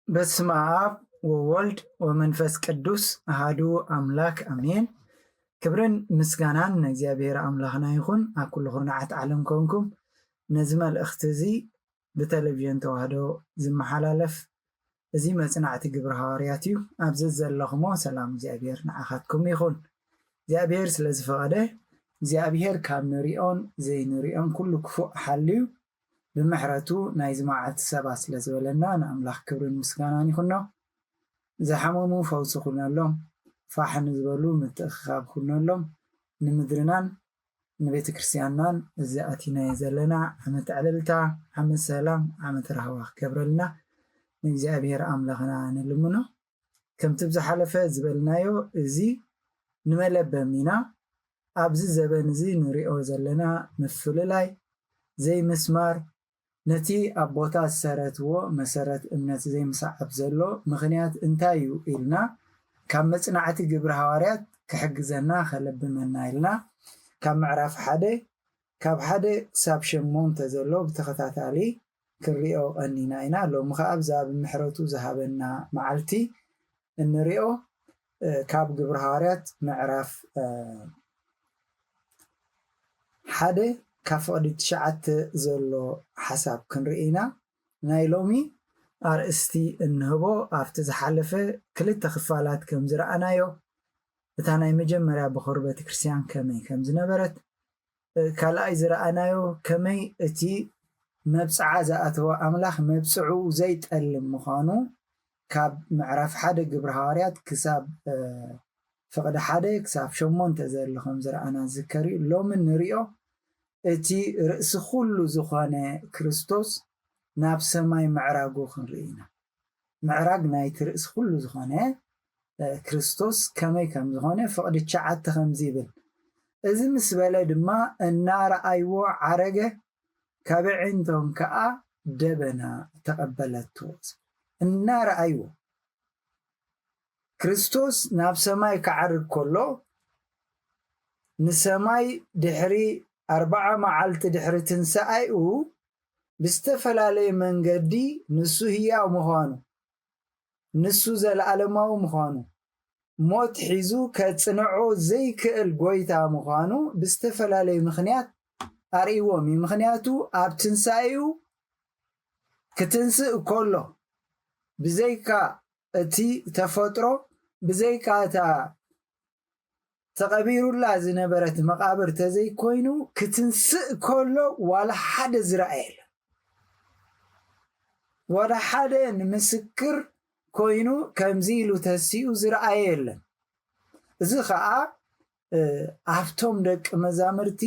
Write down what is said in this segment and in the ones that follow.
በስመ አብ ወወልድ ወመንፈስ ቅዱስ አሐዱ አምላክ አሜን። ክብርን ምስጋናን ንእግዚአብሔር አምላኽና ይኹን። ኣብ ኩሉ ኩርናዓት ዓለም ኮንኩም ነዚ መልእኽቲ እዚ ብቴሌቭዥን ተዋህዶ ዝመሓላለፍ እዚ መጽናዕቲ ግብረ ሐዋርያት እዩ። ኣብዚ ዘለኹሞ ሰላም እግዚአብሔር ንዓኻትኩም ይኹን። እግዚአብሔር ስለ ዝፈቐደ እግዚአብሔር ካብ ንሪኦን ዘይንሪኦን ኩሉ ክፉእ ሓልዩ ብምሕረቱ ናይ ዝማዓት ሰባት ስለ ዝበለና ንኣምላኽ ክብርን ምስጋናን ይኹኖ። ዝሓመሙ ፈውሲ ኩነሎም፣ ፋሕ ንዝበሉ ምትእኽኻብ ኩነሎም፣ ንምድርናን ንቤተ ክርስቲያንናን እዚ ኣቲናዮ ዘለና ዓመት ዕልልታ፣ ዓመት ሰላም፣ ዓመት ረህዋ ክገብረልና ንእግዚአብሔር ኣምላኽና ንልምኖ። ከምቲ ብዝሓለፈ ዝበልናዮ እዚ ንመለበም ኢና። ኣብዚ ዘበን እዚ ንሪኦ ዘለና ምፍልላይ ዘይምስማር ነቲ ኣብ ቦታ ዝሰረትዎ መሰረት እምነት ዘይምስዓብ ዘሎ ምኽንያት እንታይ እዩ ኢልና ካብ መጽናዕቲ ግብረ ሐዋርያት ክሕግዘና ከለብመና ኢልና ካብ ምዕራፍ 1 ካብ 1 ክሳብ 8 ዘሎ ብተኸታታሊ ክንሪኦ ቀኒና ኢና። ሎሚ ከዓ ብዛብ ምሕረቱ ዝሃበና መዓልቲ እንሪኦ ካብ ግብረ ሐዋርያት ምዕራፍ 1 ካብ ፍቕዲ 9 ዘሎ ሓሳብ ክንርኢና። ናይ ሎሚ ኣርእስቲ እንህቦ ኣብቲ ዝሓለፈ ክልተ ክፋላት ከም ዝረኣናዮ እታ ናይ መጀመርያ በኹር ቤተክርስትያን ከመይ ከም ዝነበረት፣ ካልኣይ ዝረኣናዮ ከመይ እቲ መብፅዓ ዝኣተወ ኣምላኽ መብፅዑ ዘይጠልም ምዃኑ ካብ ምዕራፍ 1 ግብረ ሐዋርያት ክሳብ ፍቕዲ 1 ክሳብ 8 ዘሎ ከም ዝረኣና ዝዝከር እዩ። ሎሚ ንሪኦ እቲ ርእሲ ኩሉ ዝኾነ ክርስቶስ ናብ ሰማይ ምዕራጉ ክንርኢና። ምዕራግ ናይቲ ርእሲ ኩሉ ዝኾነ ክርስቶስ ከመይ ከም ዝኾነ ፍቕዲ 9 ከምዚ ይብል። እዚ ምስ በለ ድማ እናረኣይዎ ዓረገ፣ ካብ ዕንቶም ከዓ ደበና ተቐበለቶ። እናረኣይዎ ክርስቶስ ናብ ሰማይ ክዓርግ ከሎ ንሰማይ ድሕሪ 40 መዓልቲ ድሕሪ ትንሣኤኡ ብዝተፈላለየ መንገዲ ንሱ ህያው ምዃኑ፣ ንሱ ዘለዓለማዊ ምዃኑ፣ ሞት ሒዙ ከጽንዖ ዘይክእል ጎይታ ምዃኑ ብዝተፈላለየ ምኽንያት ኣርእይዎም እዩ። ምኽንያቱ ኣብ ትንሣኤኡ ክትንስእ ከሎ ብዘይካ እቲ ተፈጥሮ ብዘይካ እታ ተቐቢሩላ ዝነበረት መቃብር ተዘይኮይኑ ክትንስእ ከሎ ዋላ ሓደ ዝረአየለ፣ ዋላ ሓደ ንምስክር ኮይኑ ከምዚ ኢሉ ተሲኡ ዝረአየ የለን። እዚ ከዓ ኣብቶም ደቂ መዛሙርቲ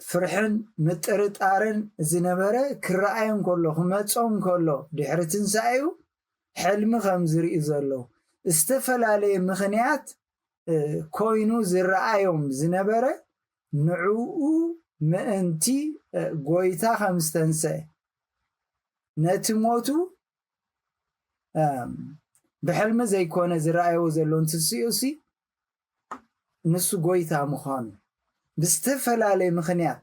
ፍርሕን ምጥርጣርን ዝነበረ ክረአዮም ከሎ ክመጾም ከሎ ድሕሪ ትንሣኤኡ ሕልሚ ከም ዝርኢ ዘሎ ዝተፈላለዩ ምኽንያት ኮይኑ ዝረአዮም ዝነበረ ንዕኡ ምእንቲ ጎይታ ከም ዝተንስአ ነቲ ሞቱ ብሕልሚ ዘይኮነ ዝረአዮ ዘሎ እንትስዩሲ ንሱ ጎይታ ምዃኑ ብዝተፈላለየ ምኽንያት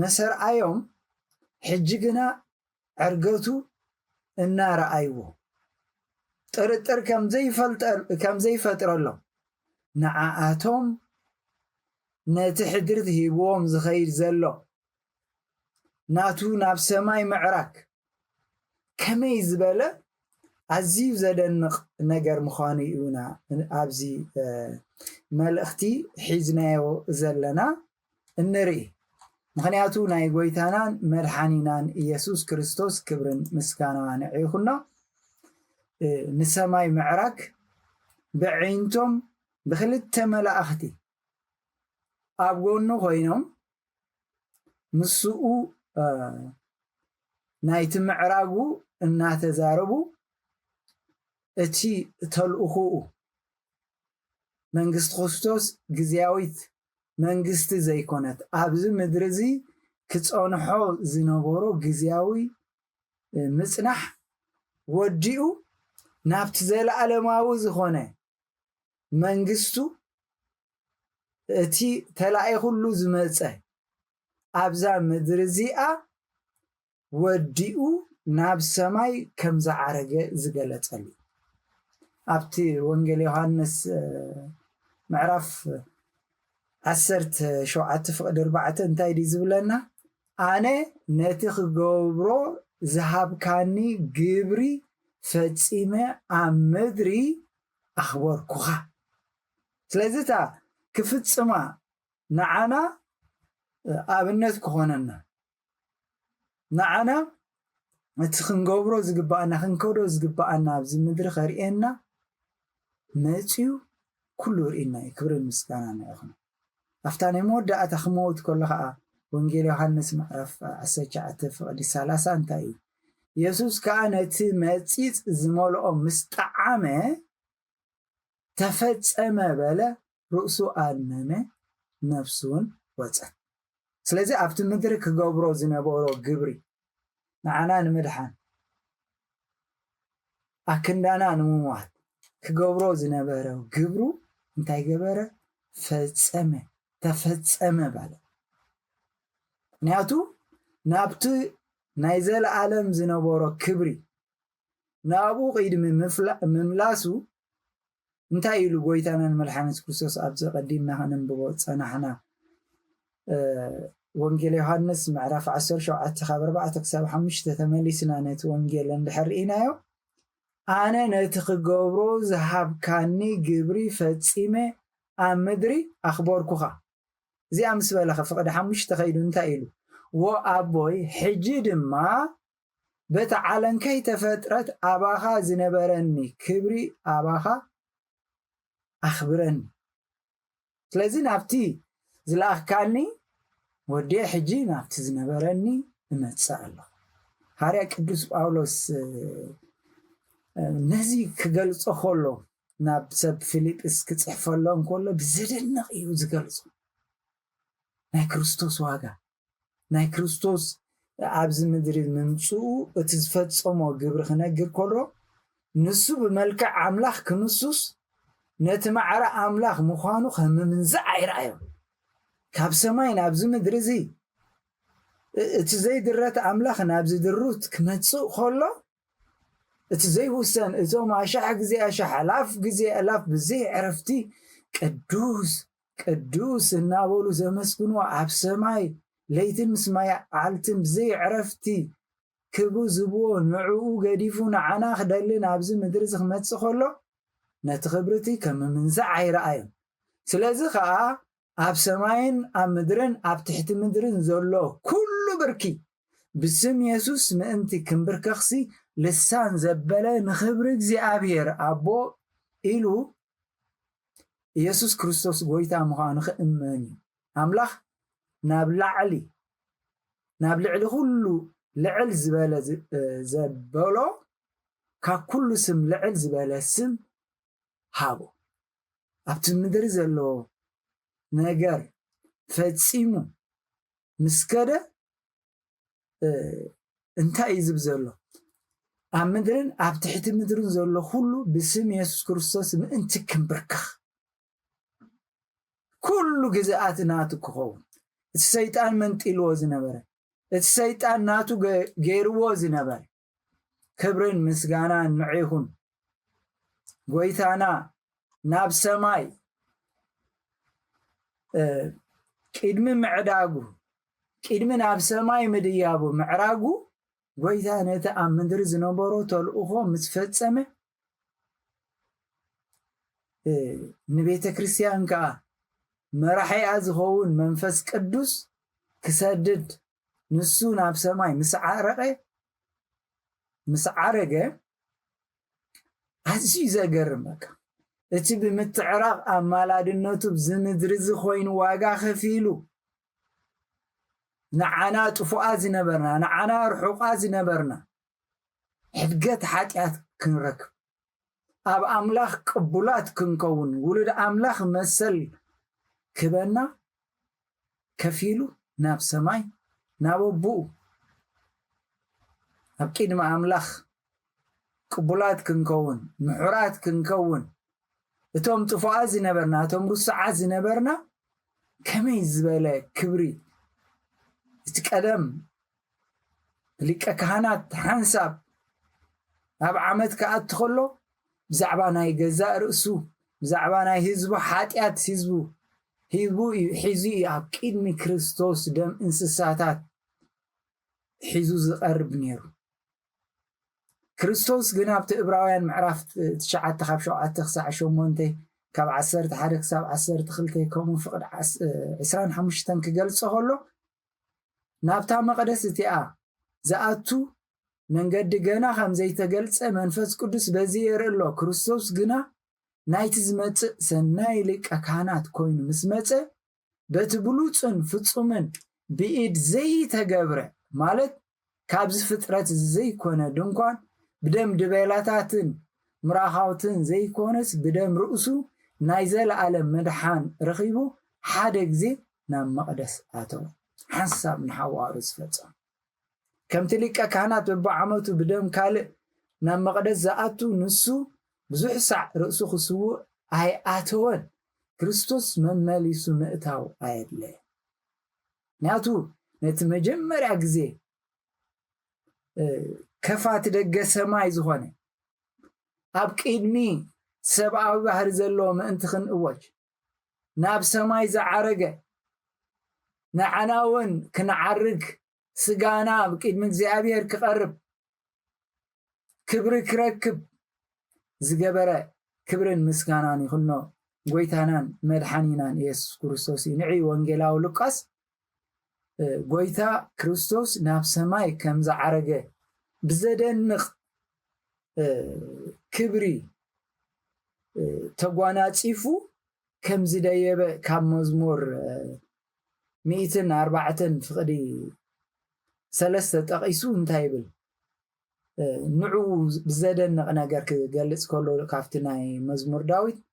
መሰርዓዮም ሕጂ ግና ዕርገቱ እናረኣይዎ ጥርጥር ከም ዘይፈጥረሎም ንዓኣቶም ነቲ ሕድርት ሂብዎም ዝኸይድ ዘሎ ናቱ ናብ ሰማይ ምዕራግ ከመይ ዝበለ ኣዝዩ ዘደንቕ ነገር ምዃኑ እዩና ኣብዚ መልእኽቲ ሒዝናዮ ዘለና እንርኢ። ምክንያቱ ናይ ጎይታናን መድሓኒናን ኢየሱስ ክርስቶስ ክብርን ምስጋናን ይኹኖ ንሰማይ ምዕራግ ብዒንቶም ብክልተ መላእኽቲ ኣብ ጎኑ ኮይኖም ምስኡ ናይቲ ምዕራጉ እናተዛረቡ እቲ ተልእኹኡ መንግስቲ ክርስቶስ ግዝያዊት መንግስቲ ዘይኮነት ኣብዚ ምድሪ እዚ ክፀንሖ ዝነበሮ ግዝያዊ ምጽናሕ ወዲኡ ናብቲ ዘለዓለማዊ ዝኾነ መንግስቱ እቲ ተላኢኹሉ ዝመፀ ኣብዛ ምድሪ እዚኣ ወዲኡ ናብ ሰማይ ከም ዝዓረገ ዝገለጸሉ ኣብቲ ወንጌል ዮሐንስ ምዕራፍ 17:4 እንታይ ዲ ዝብለና ኣነ ነቲ ክገብሮ ዝሃብካኒ ግብሪ ፈጺመ ኣብ ምድሪ ኣኽበርኩኻ ስለዚ እታ ክፍጽማ ንዓና ኣብነት ክኾነና ንዓና እቲ ክንገብሮ ዝግባአና ክንከዶ ዝግባአና ኣብዚ ምድሪ ኸርእየና መጺኡ ኩሉ ርኢና ክብርን ምስጋናን ይኹን ኣፍታ ናይ መወዳእታ ክመውት ከሎ ከዓ ወንጌል ዮሐንስ ምዕራፍ 19:30 እንታይ እዩ ኢየሱስ ከዓ ነቲ መጺጽ ዝመልኦ ምስ ጣዓመ ተፈጸመ በለ ርእሱ ኣነነ ነፍሱን ወፀት ስለዚ ኣብቲ ምድሪ ክገብሮ ዝነበሮ ግብሪ ንዓና ንምድሓን ኣክንዳና ንምሟት ክገብሮ ዝነበረ ግብሩ እንታይ ገበረ ፈጸመ ተፈጸመ ባለ ምክንያቱ ናብቲ ናይ ዘለዓለም ዝነበሮ ክብሪ ናብኡ ቅድሚ ምምላሱ እንታይ ኢሉ ጎይታናን መድሓኒት ክርስቶስ ኣብ ዘቀዲምና ክንብቦ ፀናሕና ወንጌል ዮሐንስ ምዕራፍ 17:4-5 ተመሊስና ነቲ ወንጌል እንድሕርኢናዮ ኣነ ነቲ ክገብሮ ዝሃብካኒ ግብሪ ፈጺመ ኣብ ምድሪ ኣኽበርኩኻ እዚኣ ምስ በለኸ ፍቅዲ 5 ከይዱ እንታይ ኢሉ ወኣቦይ ሕጂ ድማ በታ ዓለምከይ ተፈጥረት ኣባኻ ዝነበረኒ ክብሪ ኣባኻ ኣኽብረኒ ስለዚ ናብቲ ዝለኣኽካኒ ወዲ ሕጂ ናብቲ ዝነበረኒ እመጽእ ኣለኹ ሃርያ ቅዱስ ጳውሎስ ነዚ ክገልጾ ከሎ ናብ ሰብ ፊልጵስ ክጽሕፈሎም ከሎ ብዘደንቕ እዩ ዝገልጾ ናይ ክርስቶስ ዋጋ ናይ ክርስቶስ ኣብዚ ምድሪ ምምጽኡ እቲ ዝፈጸሞ ግብሪ ክነግር ከሎ ንሱ ብመልክዕ ኣምላኽ ክንሱስ ነቲ ማዕረ ኣምላኽ ምዃኑ ከም ምንዛዕ ኣይረኣዮ ካብ ሰማይ ናብዚ ምድሪ እዚ እቲ ዘይድረት ኣምላኽ ናብዚ ድሩት ክመጽእ ከሎ እቲ ዘይውሰን እዞም ኣሻሕ ግዜ ኣሻሕ ኣላፍ ግዜ ኣላፍ ብዘይ ዕረፍቲ ቅዱስ ቅዱስ እናበሉ ዘመስግንዎ ኣብ ሰማይ ለይትን ምስ መዓልትን ብዘይ ዕረፍቲ ክብሩ ዝብዎ ንዕኡ ገዲፉ ንዓና ክደሊ ናብዚ ምድሪ እዚ ክመጽእ ከሎ ነቲ ክብርቲ ከም ምንዛዕ ኣይረኣዮም ስለዚ ከዓ ኣብ ሰማይን ኣብ ምድርን ኣብ ትሕቲ ምድርን ዘሎ ኩሉ ብርኪ ብስም ኢየሱስ ምእንቲ ክንብርከኽሲ ልሳን ዘበለ ንኽብሪ እግዚኣብሔር ኣቦ ኢሉ ኢየሱስ ክርስቶስ ጎይታ ምዃኑ ክእመን እዩ ኣምላኽ ናብ ልዕሊ ኩሉ ልዕል ዝበለ ዘበሎ ካብ ኩሉ ስም ልዕል ዝበለ ስም ሃቦ ኣብቲ ምድሪ ዘለዎ ነገር ፈጺሙ ምስከደ እንታይ እዩ ዝብል ዘሎ ኣብ ምድርን ኣብ ትሕቲ ምድርን ዘሎ ኩሉ ብስም ኢየሱስ ክርስቶስ ምእንቲ ክንብርክኽ ኩሉ ግዝኣት ናቱ ክኸውን እቲ ሰይጣን መንጢልዎ ዝነበረ እቲ ሰይጣን ናቱ ገይርዎ ዝነበረ ክብርን ምስጋናን ንዑ ይኹን ጎይታና ናብ ሰማይ ቅድሚ ምዕዳጉ ቅድሚ ናብ ሰማይ ምድያቡ ምዕራጉ ጎይታ ነቲ ኣብ ምድሪ ዝነበሮ ተልእኾ ምስ ፈጸመ ንቤተ ክርስቲያን ከዓ መራሕያ ዝኸውን መንፈስ ቅዱስ ክሰድድ ንሱ ናብ ሰማይ ምስ ዓረገ ኣዝዩ ዘገርም በቃ እቲ ብምትዕራቕ ኣማላድነቱ ብዝምድሪ እዚ ኮይኑ ዋጋ ከፊሉ نعنا طفؤات نبرنا نعنا رحقات نبرنا حدقت حاتيات كنركب أب أملاخ قبولات كنكون ولد أملاخ مسل كبنا كفيلو ناب سماي نابو بو أبكيد ما أملاخ قبولات كنكون محورات كنكون اتوم طفؤات نبرنا اتوم رسعات نبرنا كما يزبالة كبري تقدم لك كهانات حنساب أب عمد كأدخله بزعبا ناي جزاء رأسه بزعبا ناي هزبو حاتيات هزبو حيزي أبكيد من كريستوس دم انسساتات حيزو زقرب نيرو كريستوس جنابت إبراهيم معرف تشعت تخاف شو عتخسع شو مونتي كاب عسرت حرك ساب عسرت خلتي كومو فقد عسران حمشتن كجلسه هلو نابتا مقدستي زاتو من قد جنا خم زي تجلس منفس قدس بزير الله كريستوس جنا نايت زمت سناي لك أكانات كوين مسمت بتبلوتن فتصمن بإيد زي تجبره مالت كابز فترة زي كونه دنقان بدم دبيلاتاتن مراخاوتن زي كونس بدم رؤسو نايزل على مدحان رخيبو حادق زي نام مقدس آتو حساب من حوارز فتح كم تلك كانت ببعمتو بدم كالي نام مقدس زاتو نسو بزوح سع رؤسو خسو هاي آتوان كريستوس من ماليسو مئتاو آيد لي ناتو نتمجمر عقزي كفات دقة سماي زخوني أبكيدني سبعة بحر زلو ما انتخن أوج ناب سماي زعرقة نعناون كنعرق سقانا بكيد من زيابير كقرب كبر كركب زقبرة كبرن مسكاناني خلنا قويتانان مدحانينان يسوس كريستوسي نعي وانجيلاو لقاس قويتا كريستوس ناب سماي كم زعرقة بزدنق كبري تقوانات إفو كم زدايبه كم مزمور 104 فقدي ثلاثة تقيسو انتايبل نعو بزدنق ناقر كقلت كله كافتناي مزمور داويت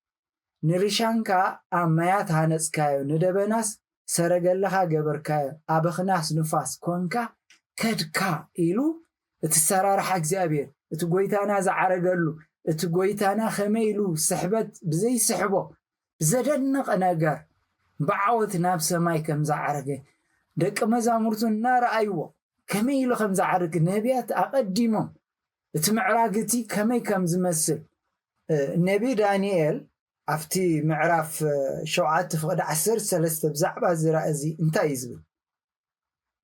نريشانكا أميات هانسكايو ندبناس سرقلها قبركايو أبخناس نفاس كونكا كدكا إلو تسرارح أجزابير تقويتانا زعرقلو تقويتانا خميلو سحبت بزي سحبو بزدنق ناقر بعوت ناب سماي كم زعرقه دك مزامرتو النار أيوة كميلو خم زعرق نبيات أقدمهم تمعراقتي كمي كم زمسل النبي دانيال أفتي معراف شوعات فقد 10 بزعبا زرائزي انتا يزبل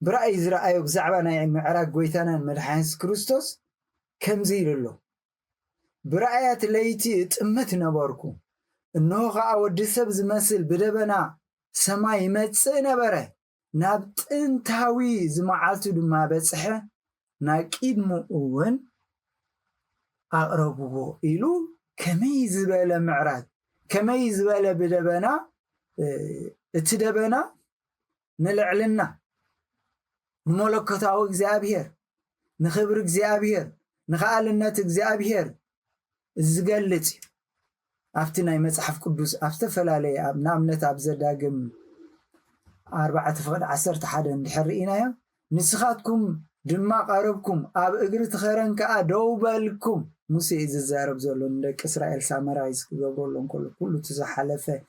برأي زرائيو بزعبا نايع معراق قويتانا مدحانس كريستوس كم زيل له برأيات ليتي اتأمت نباركو إنه قاعد سب زمسل بدبنا سماي متسع نبره نبت انتاوي زمعالتو دما بصحة ناكيد مؤون أقربوه إلو كميز بلا معراج كميز بلا بدبنا اتدبنا نلعلنا ملكتاو اغزابير نخبر اغزابير نخالنت اغزابير زغلص أفتنا يمسحف قدوس أفتفلالي أبنا أمنت أبزداقم 4 حدا نحرئينا يا نسخاتكم دما قاربكم أب إقرت خيران كأ دوبالكم موسى إذا زارب زولون لك إسرائيل سامرايز كبقولون كله تزحلفه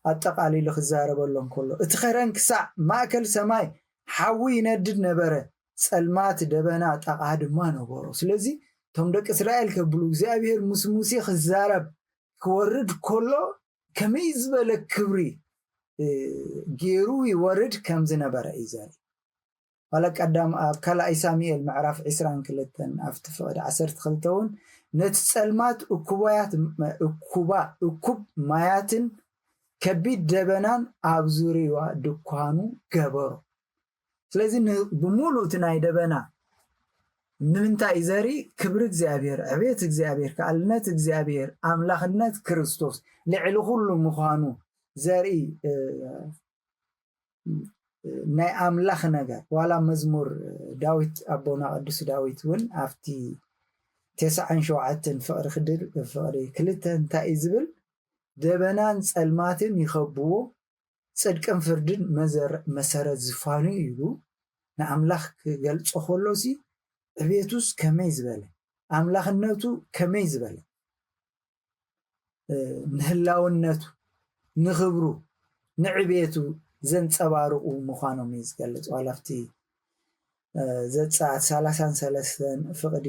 أتقالي لخ زاربولون كله اتخيران كسع ماكل سماي حوي ندد نبره سلمات دبنات أقعد ما نبورو سلزي توم دك إسرائيل كبلو زابير موسى خزارب كورد كله كميز بالك كبري جيرو يورد كم زنبرة إيزاري ولك قدام كلا إساميل معرف عسران كلتن أفتفقد 10 خلتون نتسلمات أكوبات أكوب ماياتن كبيد دبنان أبزوري ودكانو جبرو ስለዚህ بمولو تناي دبنا نمنتا إزاري كبر እግዚአብሔር عبيت እግዚአብሔር كألنت እግዚአብሔር أملاخنت كريستوس لعلو كل مخانو زاري ናይ ኣምላኽ ነገር ዋላ መዝሙር ዳዊት ኣቦና ቅዱስ ዳዊት እውን ኣብቲ 97 ፍቅሪ ክልተ እንታይ እዩ ዝብል ደበናን ጸልማትን ይኸብዎ ጽድቅን ፍርድን መሰረት ዝፋኑ ኢሉ ንኣምላኽ ክገልጾ ከሎሲ ዕቤቱስ ከመይ ዝበለ ኣምላኽነቱ ከመይ ዝበለ ንህላውነቱ ንኽብሩ ንዕቤቱ ዘንጸባርቑ ምዃኖም እዩ ዝገልጽ ዋላፍቲ ዘጸአት 33 ፍቅዲ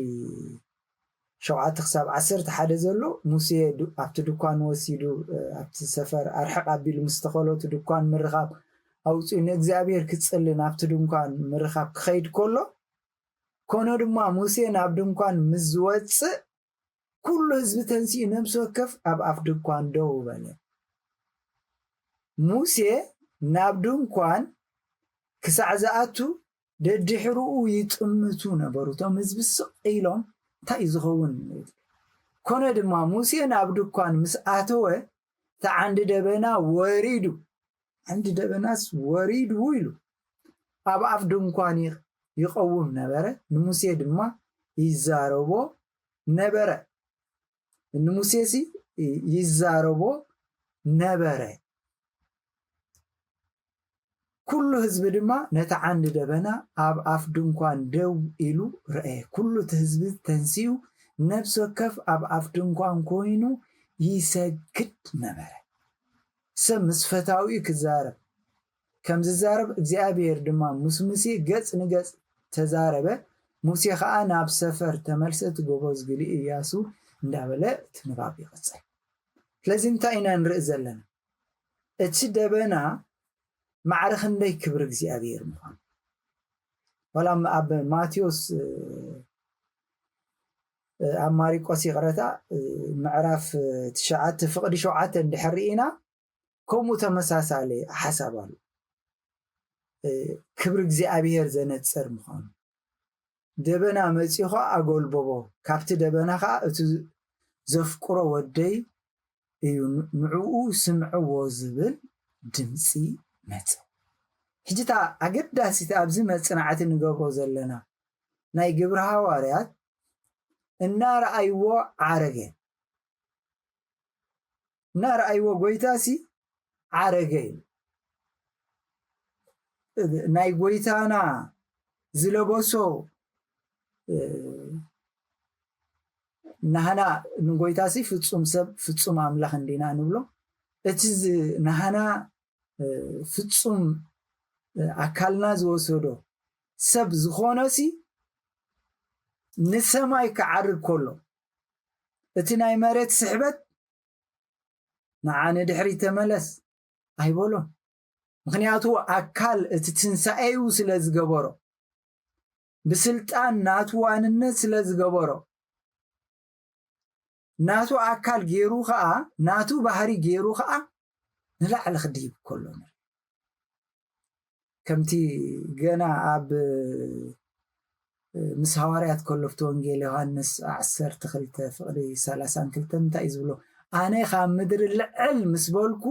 7 ክሳብ 11 ዘሎ ሙሴ ኣብቲ ድኳን ወሲዱ ኣብቲ ሰፈር ኣርሕቕ ኣቢሉ ምስ ተኸሎቱ ድኳን ምርኻብ ኣውፂኡ ንእግዚኣብሔር ክጽሊ ናብቲ ድንኳን ምርኻብ ክኸይድ ከሎ ኮነ ድማ ሙሴ ናብ ድንኳን ምስ ዝወፅእ ኩሉ ህዝቢ ተንሲኡ ነብሲ ወከፍ ኣብ ኣፍ ድንኳን ደው በለ ሙሴ ናብ ድንኳን ክሳዕ ዝኣቱ ደድሕሪኡ ይጥምቱ ነበሩ እቶም ህዝቢ ስቕ ኢሎም እንታይ እዩ ዝኸውን ኮነ ድማ ሙሴ ናብ ድንኳን ምስ ኣተወ እቲ ዓንዲ ደበና ወሪዱ ዓንዲ ደበናስ ወሪዱ ኢሉ ኣብ ኣፍ ድንኳን ይቀውም ነበረ ንሙሴ ድማ ይዛረቦ ነበረ ንሙሴሲ ይዛረቦ ነበረ ኩሉ ህዝቢ ድማ ነታ ዓንዲ ደበና ኣብ ኣፍ ድንኳን ደው ኢሉ ረአየ ኩሉ እቲ ህዝቢ ተንሲኡ ነብሲ ወከፍ ኣብ ኣፍ ድንኳን ኮይኑ ይሰግድ ነበረ ሰብ ምስ ፈታዊኡ ክዛረብ ከም ዝዛረብ እግዚአብሔር ድማ ምስ ሙሴ ገጽ ንገጽ ተዛረበ ሙሴ ከዓ ናብ ሰፈር ተመልሰት ጎበዝ ግሊ ኢያሱ እንዳበለ ትንባብ ይቀጽል ስለዚ እንታይ ኢና ንርኢ ዘለና እቲ ደበና ማዕረኽ እንደይ ክብር እግዚአብሔር ምዃኑ ወላ ኣብ ማቴዎስ ኣብ ማሪቆስ ይቕረታ ምዕራፍ 9 ፍቅዲ 7 እንድሕሪኢና ከምኡ ተመሳሳሊ ሓሳብ ኣሎ ክብር እግዚአብሔር ዘነጽር ምዃኑ ደበና መጺኹ ኣጎልበቦ ካብቲ ደበና ከዓ እቲ ዘፍቅሮ ወደይ እዩ ንዕኡ ስምዕዎ ዝብል ድምፂ መጽ ሕጂታ ኣገዳሲት ኣብዚ መጽናዕቲ ንገብሮ ዘለና ናይ ግብረ ሐዋርያት እናረኣይዎ ዓረገ እናረኣይዎ ጎይታሲ ዓረገ ናይ ጎይታና ዝለበሶ ናህና ንጎይታሲ ፍጹም ሰብ ፍጹም ኣምላኽ እንዲና ንብሎ እቲ ናህና ፍጹም ኣካልና ዝወሰዶ ሰብ ዝኾነሲ ንሰማይ ክዓርግ ከሎ እቲ ናይ መሬት ስሕበት ንዓነ ድሕሪ ተመለስ ኣይበሎም ምክንያቱ ኣካል እቲ ትንሣኤዩ ስለ ዝገበሮ ብስልጣን ናቱ ዋንነት ስለ ዝገበሮ ናቱ ኣካል ገይሩ ከዓ ናቱ ባህሪ ገይሩ ከዓ ንላዕሊ ክድይብ ከሎ ከምቲ ገና ኣብ ምስ ሐዋርያት ከለፍቲ ወንጌል ዮሐንስ 12 ፍቅዲ 32 እንታይ ዝብሎ ኣነ ካብ ምድሪ ልዕል ምስ በልኩ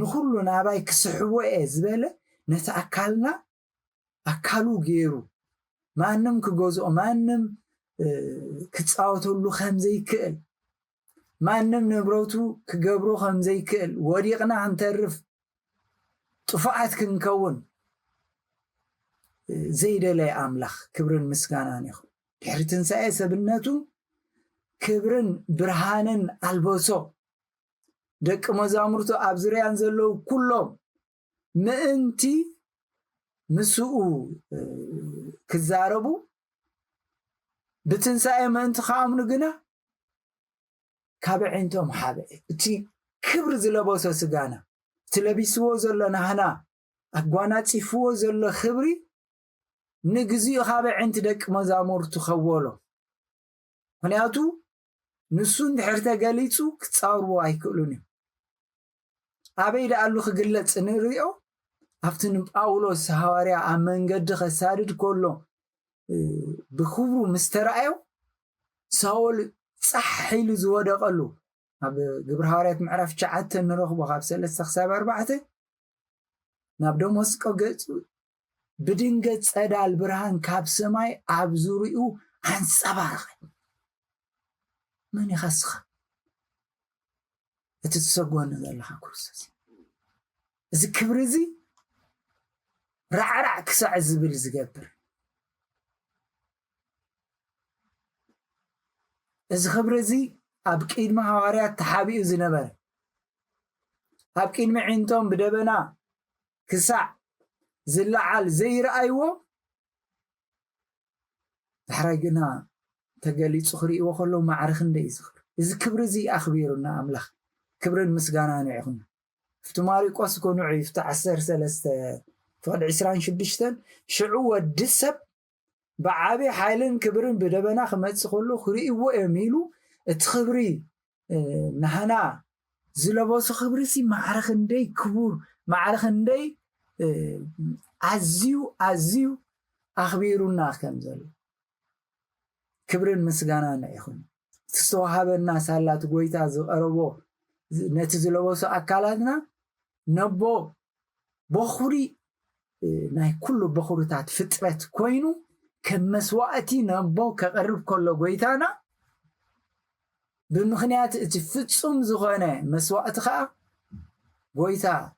ንኩሉ ናባይ ክስሕቦ እየ ዝበለ ነቲ ኣካልና ኣካሉ ገይሩ ማንም ክገዝኦ ማንም ክጻወተሉ ከምዘይክእል ማንም ንብረቱ ክገብሮ ከምዘይክእል ወዲቕና እንተርፍ ጥፋዓት ክንከውን ዘይደለይ ኣምላኽ ክብርን ምስጋናን ይኹን ድሕሪ ትንሣኤ ሰብነቱ ክብርን ብርሃንን ኣልበሶ ደቂ መዛሙርቱ ኣብ ዙርያን ዘለዉ ኩሎም ምእንቲ ምስኡ ክዛረቡ ብትንሣኤ ምእንቲ ከኣምኑ ግና ካብ ዒንቶም ሓበ እቲ ክብሪ ዝለበሶ ስጋና እቲ ለቢስዎ ዘሎ ናህና ኣጓናጺፍዎ ዘሎ ክብሪ ንግዚኡ ካብ ዒንቲ ደቂ መዛሙርቱ ኸወሎ ምክንያቱ ንሱ እንድሕር ተገሊጹ ክጻወርዎ ኣይክእሉን እዮም ኣበይ ደኣሉ ክግለጽ ንሪኦ ኣብቲ ንጳውሎስ ሐዋርያ ኣብ መንገዲ ኸሳድድ ከሎ ብክብሩ ምስ ተረኣዮ ሳኦል ጻሕ ኢሉ ዝወደቐሉ ኣብ ግብረ ሐዋርያት ምዕራፍ 9 ንረኽቦ ካብ 3 ክሳብ 4 ናብ ደመስቆ ገጹ بدنجت صدال برهان كاب سماي عبزوريو عن صباح من يخسخ تتسقون ذا الله كرسس إذا كبرزي رعرع كسع زبل زقبر إذا خبرزي أبكيد ما هواريات تحابي زنبر أبكيد ما عندهم بدبنا كسع زلعال زي رأيوه تحرقنا تقالي صخري وخلو معرخن دي صخر إذا كبرزي أخبيرنا أملخ كبر المسجانا نعيهم فتماري قاس كونوا عيفت عسر سلسة فقد عسران شدشتن شعوة دسب بعابي حايلن كبرن بدبنا خمس خلو خري وأميلو تخبري نحنا زلباس خبري سي معرخن دي كبور معرخن دي عزيو أخبيرنا كمزل كبر المسجانا نعيهم تستوحب الناس هلا تقويتا زقربو نتزلوسو أكلاتنا نبو بخوري ناي كله بخوري تاعت فترة كوينو كمسواتي نبو كقرب كله قويتانا بمخنيات تفتسوم زغانة مسوات خا قويتا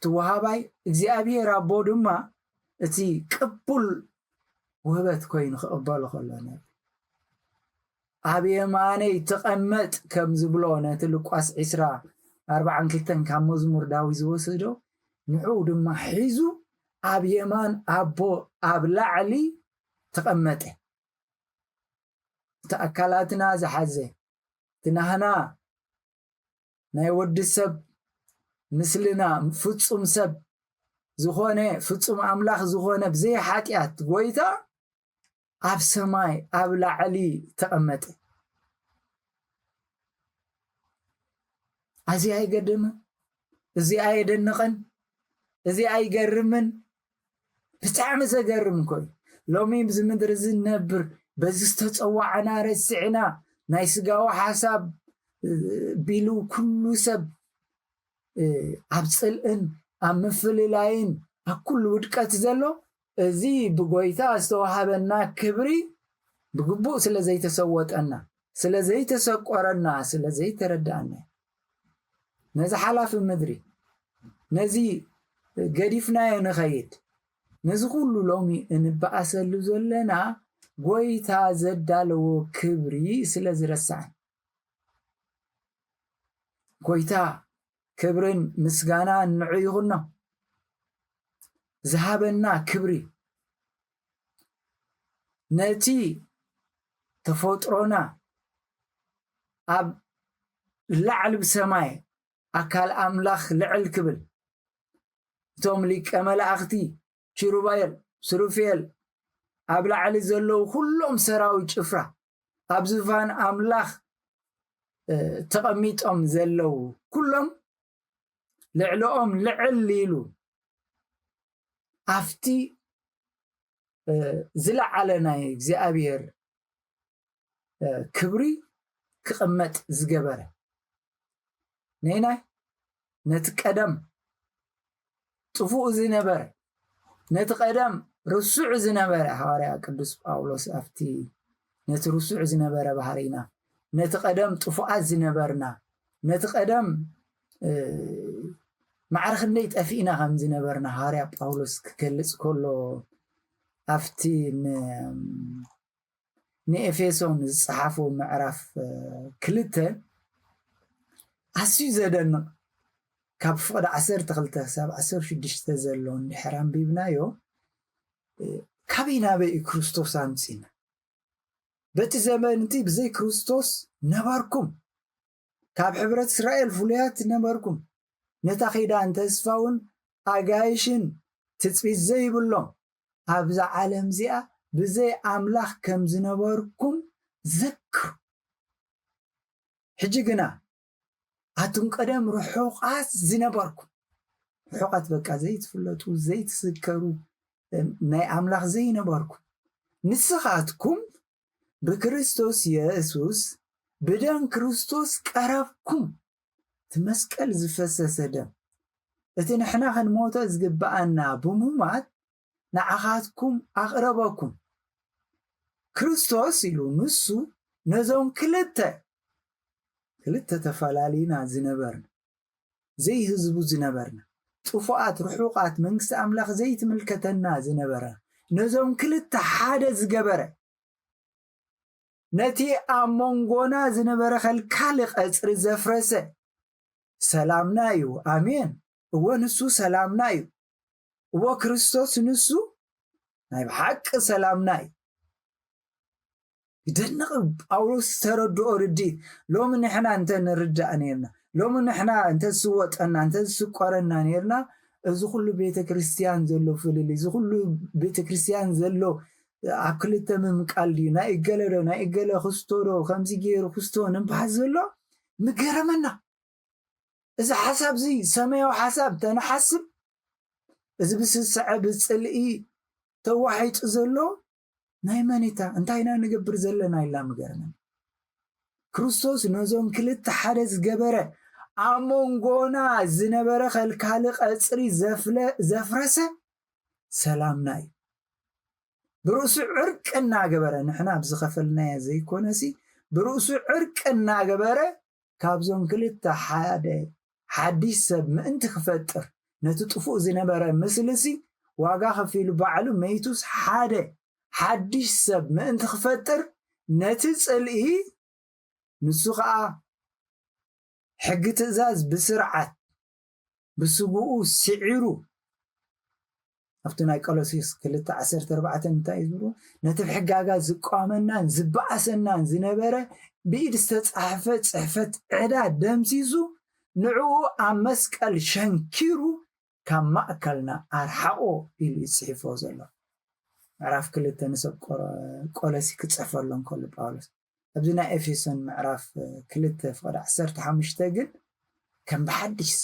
توهاباي اكزيابي رابو دما اتي كبول وهبت كوينو خقبالو خلانا أبي ماني تقمت كم زبلونة تلقاس عسرة 4 كم مزمور داوي زوسدو نعود ما حيزو أبي مان أبو أبلع علي تقمته تأكلاتنا زحزة تنهنا نايود السب مثلنا فتصم سب زخونة فتصم أملاخ زخونة بزي حاتيات قويتا أب سماي أبلع علي تقمته أزي أي قدم أزي أي دنقن أزي أي قرمن بتعمس أقرم كل لو مين بزمن درزين نبر بزستوت أوعنا رسعنا نايسقاو حساب بيلو كل سب أبسلن أمفل لاين أكل ودكات زلو زي بقويتا استوحبنا كبري بقبو سلازي تسوت أنا سلازي تسقورنا سلازي تردعنا نزي حلاف المدري نزي قريفنا ينخيد نزي كله لومي إن بأسلو زلنا قويتا زدالو كبري سلازي رسعن قويتا كبرين مسقانا نعيغنا ذهبنا كبري نتي تفوترونا أب لعل بسماي أكل أملاخ لعل كبل تومليك أمل أختي شروبايل سروفيل أب لعل زلو كلهم سراوي شفرة أب زفان أملاخ تقميت أم زلو كلهم لعلهم لعل ليلو أفتي زلع علينا زي أبير كبري كقمت زجبرة نينا نتقدم طفوء زنبرة نتقدم رسوع زنبرة حواري قدوس باولوس أفتي نترسوع زنبرة بحرينا نتقدم طفوء زنبرنا نتقدم معرخ نيت أفينا هم زنبرنا حواري باولوس كلس كله أفتي نيفيسون الصحافة معرف كلته أسي زدنا كاب فقد 10 ساب 16 زلون حرام بيبنايو كابينا بي كريستوس أمسينا بت زمان انتي بزي كريستوس نباركم كاب حبرة إسرائيل فوليات نباركم نتاخيدا أنت اسفاون أغايشن تتبيز زي بلون أبزا عالم زيا بزي أملاخ كم زنباركم ذكر حجيقنا هاتون قدام رحوقات زنباركم رحوقات بقى زي تفلتو زي تسكرو ناي أملاخ زي نباركم نسخاتكم بكريستوس يسوس بدان كريستوس قربكم تمسكال زفسس دم اتي نحنا خنموتا زقبأنا بمومات ንዓኻትኩም ኣቕረበኩም ክርስቶስ ኢሉ ንሱ ነዞም ክልተ ተፈላለዩና ዝነበርና ዘይህዝቡ ዝነበርና ጥፉኣት ርሑቓት መንግስቲ ኣምላኽ ዘይትምልከተና ዝነበረ ነዞም ክልተ ሓደ ዝገበረ ነቲ ኣብ መንጎና ዝነበረ ከልካሊ ቐፅሪ ዘፍረሰ ሰላምና እዩ። ኣሜን። እወ ንሱ ሰላምና እዩ። እወ ክርስቶስ ንሱ ናይ ብሓቂ ሰላምና እዩ። ይደንቕ ጳውሎስ ተረድኦ ርዲእ ሎሚ ንሕና እንተ ንርዳእ ነርና ሎሚ ንሕና እንተ ዝስወጠና እንተ ዝስቆረና ነርና እዚ ኩሉ ቤተ ክርስቲያን ዘሎ ፍልል እዚ ኩሉ ቤተ ክርስቲያን ዘሎ ኣብ ክልተ ምምቃል ድዩ ናይ እገለ ዶ ናይ እገለ ክስቶ ዶ ከምዚ ገይሩ ክስቶ ንበሃል ዘሎ ምገረመና። እዚ ሓሳብ እዚ ሰማያዊ ሓሳብ ተንሓስብ እዚ ብስስዐ ብፅልኢ ተዋሒጡ ዘሎ ናይ መኒታ እንታይና ንገብር ዘለና ኢላ ምገረመና። ክርስቶስ ነዞም ክልተ ሓደ ዝገበረ ኣብ መንጎና ዝነበረ ከልካሊ ቐፅሪ ዘፍረሰ ሰላምና እዩ። ብርእሱ ዕርቅ እናገበረ ንሕና ብዝኸፈልናዮ ዘይኮነሲ ብርእሱ ዕርቅ እናገበረ ካብዞም ክልተ ሓደ ሓዲሽ ሰብ ምእንቲ ክፈጥር ነቲ ጥፉእ ዝነበረ ምስልሲ ዋጋ ከፊሉ ባዕሉ መይቱስ ሓደ ሓዲሽ ሰብ ምእንቲ ክፈጥር ነቲ ጽልኢ ንሱ ከዓ ሕጊ ትእዛዝ ብስርዓት ብስጉኡ ስዒሩ ኣብቲ ናይ ቆሎሲስ 2:14 እንታይ ዝብሎ ነቲ ብሕጋጋ ዝቋመናን ዝበኣሰናን ዝነበረ ብኢድ ዝተጻሕፈ ጽሕፈት ዕዳ ደምሲሱ ንዕኡ ኣብ መስቀል ሸንኪሩ ካብ ማእከልና ኣርሓቆ ኢሉ ይጽሕፎ ዘሎ ምዕራፍ 2 ንሰብ ቆሎሲ ክጽሕፈሎም ከሎ ጳውሎስ። ኣብዚ ናይ ኤፌሶን ምዕራፍ 2:15 ግን ከም ብሓዲስ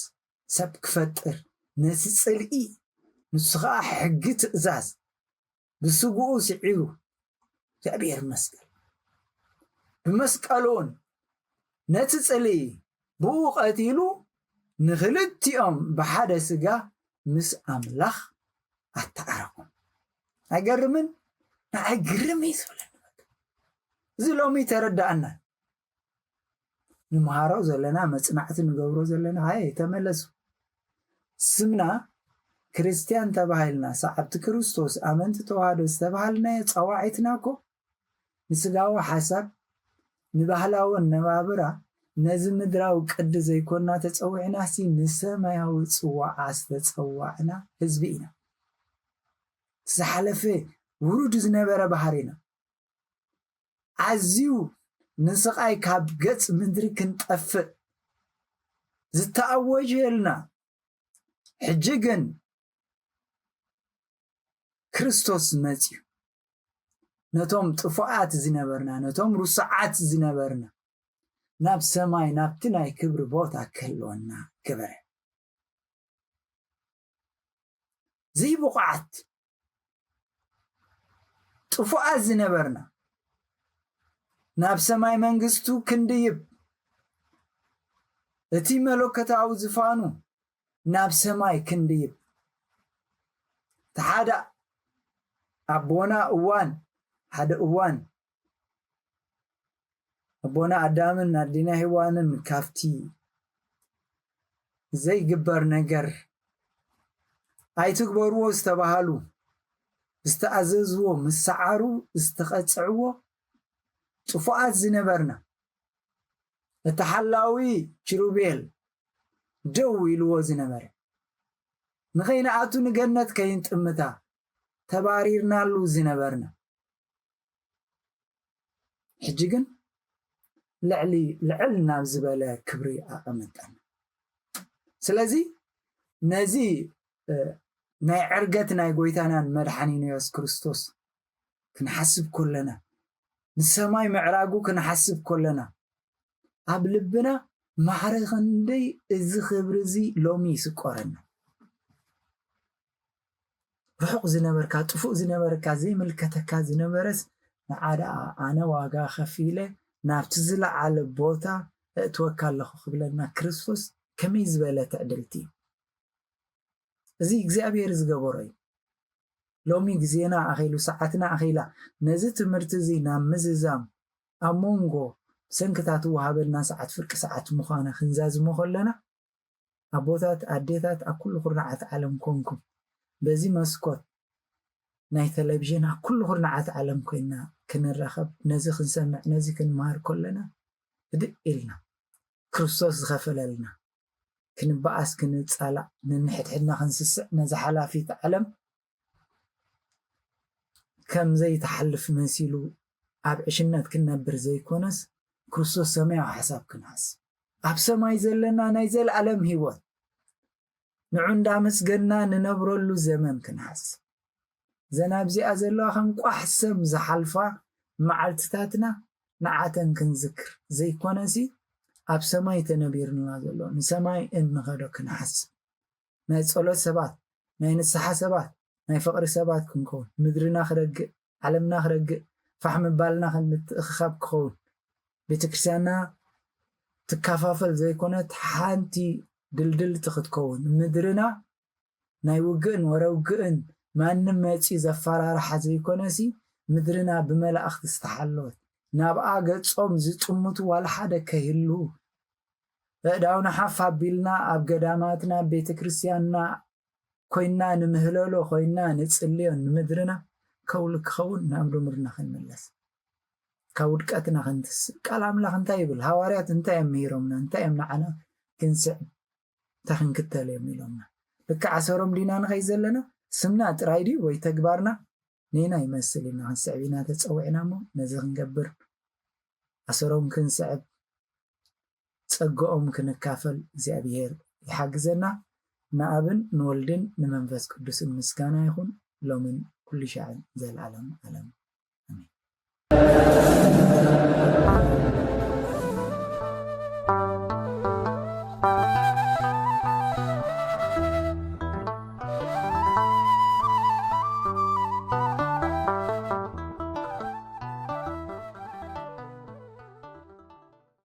ሰብ ክፈጥር ነቲ ጽልኢ ንሱ ከዓ ሕጊ ትእዛዝ ብስጉኡ ስዒሩ እግዚአብሔር መስቀል ብመስቀሉን ነቲ ጽልኢ ብኡ ቀቲሉ ንኽልቲኦም ብሓደ ስጋ ምስ ኣምላኽ ኣተዓረቁም። ኣይገርምን? ንዓይ ግርም እዩ ዝብለኒ። እዚ ሎሚ ተረዳእና ንምሃሮ ዘለና መጽናዕቲ ንገብሮ ዘለና ሃይ ተመለሱ። ስምና ክርስቲያን ተባሂልና ሰዓብቲ ክርስቶስ ኣመንቲ ተዋህዶ ዝተባሃልና ፀዋዒትናኮ ንስጋዊ ሓሳብ ንባህላዊ ነባብራ ነዚ ምድራዊ ቅዲ ዘይኮንና ተፀዊዕናሲ ንሰማያዊ ፅዋዓ ዝተፀዋዕና ህዝቢ ኢና። ዝሓለፈ ውሩድ ዝነበረ ባህሪና ኣዝዩ ንስቃይ ካብ ገጽ ምድሪ ክንጠፍእ ዝተኣወጀልና ሕጂ ግን ክርስቶስ መጽዩ ነቶም ጥፉኣት ዝነበርና ነቶም ሩስዓት ዝነበርና ናብ ሰማይ ናብቲ ናይ ክብሪ ቦታ ከልወና ገበረ። ዘይብቑዓት ጥፉኣት ዝነበርና ናብ ሰማይ መንግስቱ ክንድይብ እቲ መለኮታዊ ዝፋኑ ናብ ሰማይ ክንድይብ ተሓዳ ኣቦና እዋን ሓደ እዋን ኣቦና ኣዳምን ኣዲና ሔዋንን ካብቲ ዘይግበር ነገር ኣይትግበርዎ ዝተባሃሉ ዝተኣዘዝዎ ምስዓሩ ዝተቐፅዕዎ ጥፉኣት ዝነበርና እቲ ሓላዊ ኪሩቤል ደው ኢልዎ ዝነበረ ንኸይንኣቱ ንገነት ከይንጥምታ ተባሪርናሉ ዝነበርና ሕጂ ግን ልዕል ናብ ዝበለ ክብሪ ኣቐመጠና። ስለዚ ነዚ ናይ ዕርገት ናይ ጎይታናን መድሓኒና ኢየሱስ ክርስቶስ ክንሓስብ ኮለና ንሰማይ ምዕራጉ ክንሓስብ ኮለና ኣብ ልብና ማዕረ ክንደይ እዚ ክብሪ እዚ ሎሚ ይስቆረና። ርሑቕ ዝነበርካ ጥፉእ ዝነበርካ ዘይምልከተካ ዝነበረስ ንዓዳ ኣነ ዋጋ ከፊለ ናብቲ ዝለዓለ ቦታ እትወካ ኣለኹ ክብለና ክርስቶስ ከመይ ዝበለ ትዕድልቲ እዚ እግዚኣብሔር ዝገበሮ እዩ። ሎሚ ግዜና ኣኺሉ ሰዓትና ኣኺላ ነዚ ትምህርቲ እዚ ናብ ምዝዛም ኣብ መንጎ ሰንክታት ወሃበልና ሰዓት ፍርቂ ሰዓት ምዃነ ክንዛዝሞ ከለና ኣቦታት ኣዴታት ኣብ ኩሉ ኩርናዓት ዓለም ኮንኩም በዚ መስኮት ናይ ቴሌቪዥን ኣብ ኩሉ ኩርናዓት ዓለም ኮይና ክንረኸብ ነዚ ክንሰምዕ ነዚ ክንመሃር ከለና ህድእ ኢልና ክርስቶስ ዝኸፈለልና ክንበኣስ ክንፃላእ ንንሕድሕድና ክንስስዕ ነዚ ሓላፊት ዓለም ከም ዘይተሓልፍ መሲሉ ኣብ ዕሽነት ክንነብር ዘይኮነስ ክርስቶስ ሰማያዊ ሓሳብ ክንሓስብ ኣብ ሰማይ ዘለና ናይ ዘለዓለም ሂወት ንዑ እንዳመስገንና ንነብረሉ ዘመን ክንሓስብ ዘና ኣብዚኣ ዘለዋ ከም ቋሕ ሰም ዝሓልፋ መዓልትታትና ንዓተን ክንዝክር ዘይኮነሲ ኣብ ሰማይ ተነቢርና ዘሎ ንሰማይ እንኸዶ ክንሓስብ ናይ ጸሎት ሰባት ናይ ንስሓ ሰባት ናይ ፍቅሪ ሰባት ክንከውን ምድርና ክረግእ ዓለምና ክረግእ ፋሕሚ ባልና ክንትእኽኻብ ክኸውን ቤተክርስትያንና ትካፋፈል ዘይኮነት ሓንቲ ድልድልቲ ክትከውን ምድርና ናይ ውግእን ወረውግእን ማንም መፂ ዘፈራርሓ ዘይኮነሲ ምድርና ብመላእኽቲ ዝተሓለወት ናብኣ ገጾም ዝጥምቱ ዋላ ሓደ ከይህሉ በእዳውና ሓፍ ኣቢልና ኣብ ገዳማትና ቤተክርስትያንና ኮይና ንምህለሎ ኮይና ንጽልዮ ንምድርና ከውል ክኸውን ናብ ድምርና ክንመለስ ካብ ውድቀትና ክንትስእ ቃል ኣምላኽ እንታይ ይብል ሃዋርያት እንታይ ኣምሂሮምና እንታይ እዮም ንዓና ክንስዕብ ተኽንክተል እዮም ኢሎምና ልክዕ ዓሰሮም ዲና ንኸይ ዘለና ስምና ጥራይ ድዩ ወይ ተግባርና ኒና ይመስል ኢና ክንስዕብ ኢና ተፀዊዕና እሞ ነዚ ክንገብር ዓሰሮም ክንስዕብ ፀግኦም ክንካፈል እግዚኣብሔር ይሓግዘና ንኣብን ንወልድን ንመንፈስ ቅዱስን ምስጋና ይኹን ሎምን ኩሉ ሻዕን ዘለዓለም ዓለም